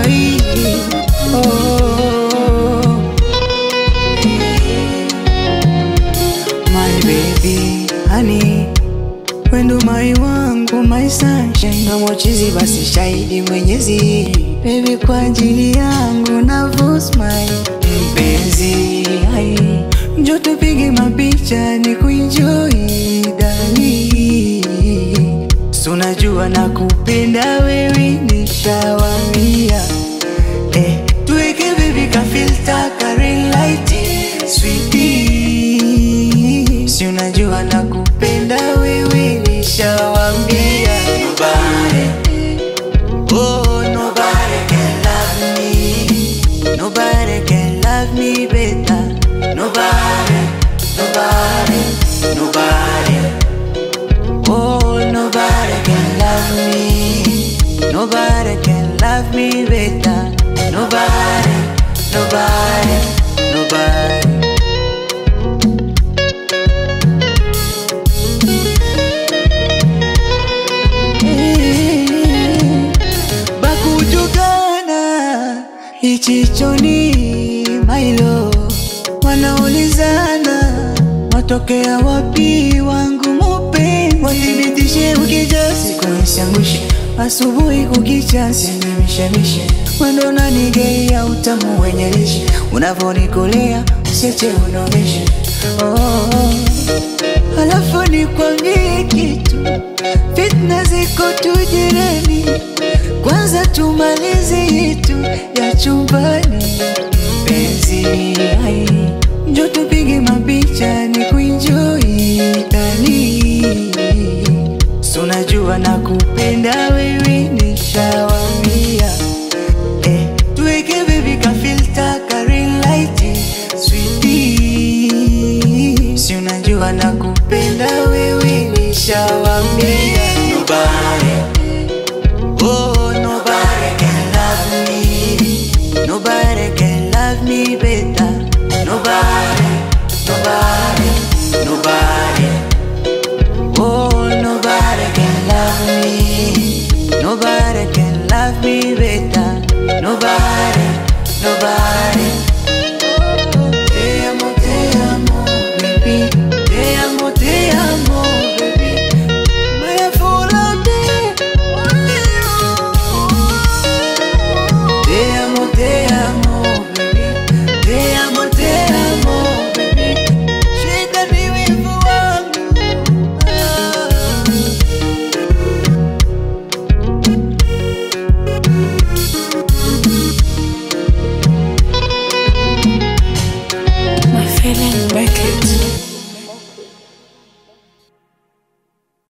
Ai, oh, my baby, honey, wendo mai wangu, my sunshine. Na mochizi basi shahidi Mwenyezi, baby, kwa ajili yangu na smile. Mpenzi, ai, njoo tupige mapicha ni kuenjoy dali. Unajua nakupenda wewe, nishawambia. Tuweke baby ka filter ka ring light, sweetie. Si unajua nakupenda wewe, nishawambia. Nobody, oh nobody can love me. Nobody can love me better. Nobody, nobody, nobody. Oh, nobody can love me. Nobody can love me better. Nobody, nobody, nobody. Bakujugana ichichoni mailo, wanaulizana matokea wapi wangu mupenzi. Wathibitishe ukija siku nisangushe, asubuhi kukicha simemishemishe. Wendo nanigea utamu wenye lishe, unavonikolea usiache unogeshe. Halafu nikwambie kitu, fitna ziko tujirani, kwanza tumalize yetu ya chumbani. Penzi, ai, njoo tupige mapicha ni kuenjoy dali. Unajua nakupenda wewe, nishawambia. Tuweke baby ka filter ka ring light, sweetie. Si unajua nakupenda wewe, nishawambia. Nobody, oh nobody can love me. Nobody can love me better. Nobody, nobody, nobody. Oh, nobody can love me. Nobody can love me better. Nobody, nobody.